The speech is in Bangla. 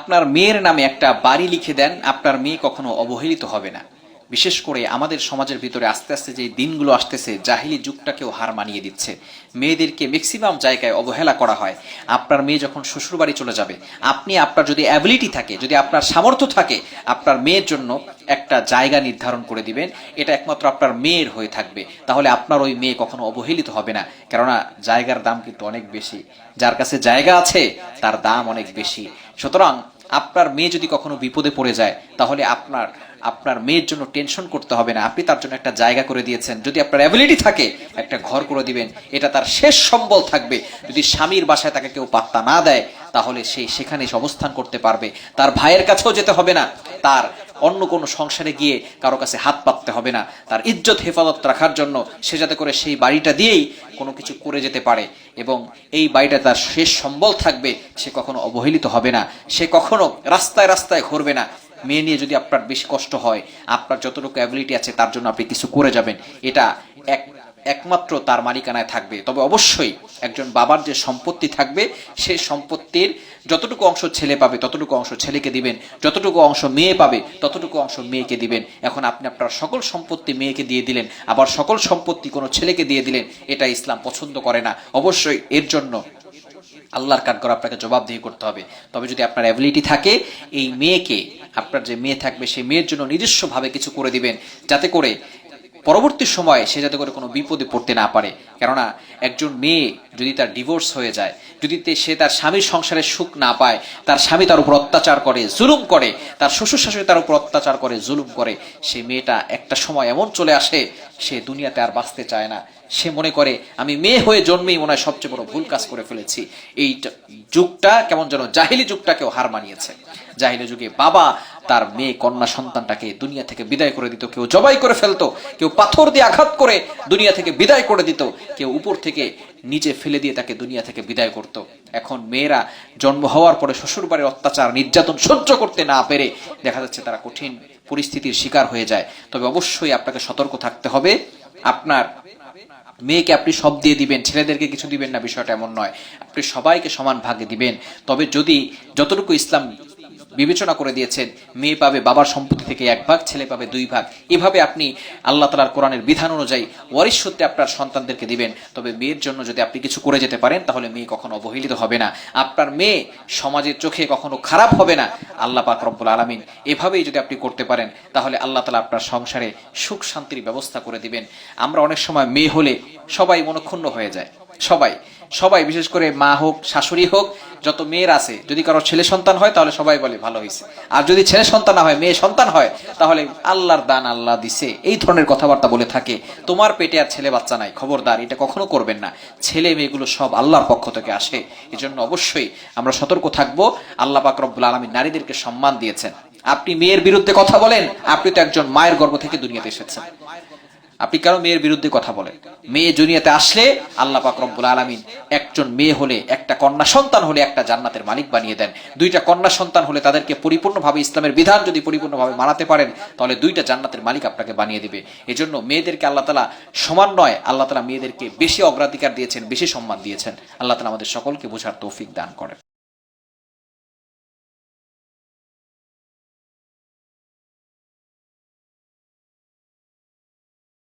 আপনার মেয়ের নামে একটা বাড়ি লিখে দেন, আপনার মেয়ে কখনো অবহেলিত হবে না। বিশেষ করে আমাদের সমাজের ভিতরে আস্তে আস্তে যে দিনগুলো আসতেছে, জাহিলি যুগটাকেও হার মানিয়ে দিচ্ছে। মেয়েদেরকে ম্যাক্সিমাম জায়গায় অবহেলা করা হয়। আপনার মেয়ে যখন শ্বশুর বাড়ি চলে যাবে, আপনি আপনার যদি অ্যাবিলিটি থাকে, যদি আপনার সামর্থ্য থাকে, আপনার মেয়ের জন্য একটা জায়গা নির্ধারণ করে দিবেন। এটা একমাত্র আপনার মেয়ের হয়ে থাকবে। তাহলে আপনার ওই মেয়ে কখনো অবহেলিত হবে না। কেননা জায়গার দাম কিন্তু অনেক বেশি। যার কাছে জায়গা আছে তার দাম অনেক বেশি। সুতরাং আপনার মেয়ে যদি কখনো বিপদে পড়ে যায়, তাহলে আপনার আপনার মেয়ের জন্য টেনশন করতে হবে না। আপনি তার জন্য একটা জায়গা করে দিয়েছেন। যদি আপনার অ্যাবিলিটি থাকে, একটা ঘর করে দিবেন। এটা তার শেষ সম্বল থাকবে। যদি স্বামীর বাসায় তাকে কেউ পাত্তা না দেয়, তাহলে সে সেখানে অবস্থান করতে পারবে। তার ভাইয়ের কাছেও যেতে হবে না, তার অন্য কোনো সংসারে গিয়ে কারো কাছে হাত পাততে হবে না। তার ইজ্জত হেফাজত রাখার জন্য সে যাতে করে সেই বাড়িটা দিয়েই কোনো কিছু করে যেতে পারে, এবং এই বাড়িটা তার শেষ সম্বল থাকবে। সে কখনো অবহেলিত হবে না, সে কখনো রাস্তায় রাস্তায় ঘুরবে না। মেয়ে নিয়ে যদি আপনার বেশি কষ্ট হয়, আপনার যতটুকু অ্যাবিলিটি আছে তার জন্য আপনি কিছু করে যাবেন। এটা একমাত্র তার মালিকানায় থাকবে। তবে অবশ্যই একজন বাবার যে সম্পত্তি থাকবে, সেই সম্পত্তির যতটুকু অংশ ছেলে পাবে ততটুকু অংশ ছেলেকে দিবেন, যতটুকু অংশ মেয়ে পাবে ততটুকু অংশ মেয়েকে দিবেন। এখন আপনি আপনার সকল সম্পত্তি মেয়েকে দিয়ে দিলেন, আবার সকল সম্পত্তি কোনো ছেলেকে দিয়ে দিলেন, এটা ইসলাম পছন্দ করে না। অবশ্যই এর জন্য আল্লাহর কাঠগড় আপনাকে জবাবদিহি করতে হবে। তবে যদি আপনার অ্যাবিলিটি থাকে, এই মেয়েকে, আপনার যে মেয়ে থাকবে সেই মেয়ের জন্য নিজস্বভাবে কিছু করে দিবেন, যাতে করে পরবর্তী সময়ে সে যাতে করে কোনো বিপদে পড়তে না পারে। কেননা একজন মেয়ে যদি তার ডিভোর্স হয়ে যায়, যদি সে তার স্বামীর সংসারে সুখ না পায়, তার স্বামী তার উপর অত্যাচার করে, জুলুম করে, তার শ্বশুর শাশুড়ি তার উপর অত্যাচার করে, জুলুম করে, সে মেয়েটা একটা সময় এমন চলে আসে, সে দুনিয়াতে আর বাঁচতে চায় না। সে মনে করে আমি মেয়ে হয়ে জন্মেই মনে হয় সবচেয়ে বড় ভুল কাজ করে ফেলেছি। এই যুগটা কেমন যেন জাহিলি যুগটাকেও হার মানিয়েছে। জাহিলি যুগে বাবা তার মেয়ে কন্যা সন্তানটাকে দুনিয়া থেকে বিদায় করে দিত, কেউ জবাই করে ফেলতো, কেউ পাথর দিয়ে আঘাত করে দুনিয়া থেকে বিদায় করে দিত, কেউ উপর থেকে নিচে ফেলে দিয়ে তাকে দুনিয়া থেকে বিদায় করত। এখন মেয়েরা জন্ম হওয়ার পরে শ্বশুর বাড়ির অত্যাচার নির্যাতন সহ্য করতে না পেরে দেখা যাচ্ছে তারা কঠিন পরিস্থিতির শিকার হয়ে যায়। তবে অবশ্যই আপনাকে সতর্ক থাকতে হবে। আপনার মেয়েকে আপনি সব দিয়ে দিবেন, ছেলেদেরকে কিছু দিবেন না, বিষয়টা এমন নয়। আপনি সবাইকে সমান ভাগে দিবেন। তবে যদি যতটুকু ইসলাম বিবেচনা করে দিয়েছেন, মেয়ে পাবে বাবার সম্পত্তি থেকে 1 ভাগ, ছেলে পাবে 2 ভাগ, এভাবে আপনি আল্লাহ তাআলার কোরআনের বিধান অনুযায়ী ওয়ারিশ সূত্রে আপনার সন্তানদেরকে দিবেন। তবে মেয়ের জন্য যদি আপনি কিছু করে যেতে পারেন, তাহলে মেয়ে কখনো অবহেলিত হবে না। আপনার মেয়ে সমাজের চোখে কখনো খারাপ হবে না। আল্লাহ পাক রব্বুল আলামিন এভাবেই যদি আপনি করতে পারেন, তাহলে আল্লাহ তাআলা আপনার সংসারে সুখ শান্তির ব্যবস্থা করে দিবেন। আমরা অনেক সময় মেয়ে হলে সবাই মনক্ষুণ্ণ হয়ে যায়। সবাই বিশেষ করে মা হোক, শাশুড়ি হোক, যত মেয়ের আছে, যদি কারো ছেলে সন্তান হয় তাহলে সবাই বলে ভালো হয়েছে, আর যদি ছেলে সন্তান না হয়, মেয়ে সন্তান হয়, তাহলে আল্লাহর দান আল্লাহ দিছে, এই ধরনের কথাবার্তা বলে থাকে। তোমার পেটে আর ছেলে বাচ্চা নাই, খবরদার, এটা কখনো করবেন না। ছেলে মেয়েগুলো সব আল্লাহর পক্ষ থেকে আসে। এজন্য অবশ্যই আমরা সতর্ক থাকবো। আল্লাহ পাক রব্বুল আলামিন নারীদেরকে সম্মান দিয়েছেন। আপনি মেয়ের বিরুদ্ধে কথা বলেন, আপনি তো একজন মায়ের গর্ভ থেকে দুনিয়াতে এসেছেন। আপনি কারো মেয়ের বিরুদ্ধে কথা বলেন, মেয়ে দুনিয়াতে আসলে আল্লাহ পাক রব্বুল আলামিন একজন মেয়ে হলে, একটা কন্যা সন্তান হলে একটা জান্নাতের মালিক বানিয়ে দেন। 2টা কন্যা সন্তান হলে তাদেরকে পরিপূর্ণভাবে ইসলামের বিধান যদি পরিপূর্ণভাবে মানাতে পারেন, তাহলে 2টা জান্নাতের মালিক আপনাকে বানিয়ে দিবে। এজন্য মেয়েদেরকে আল্লাহ তাআলা সমান নয়, আল্লাহ তাআলা মেয়েদেরকে বেশি অগ্রাধিকার দিয়েছেন, বেশি সম্মান দিয়েছেন। আল্লাহ তাআলা আমাদের সকলকে বোঝার তৌফিক দান করেন।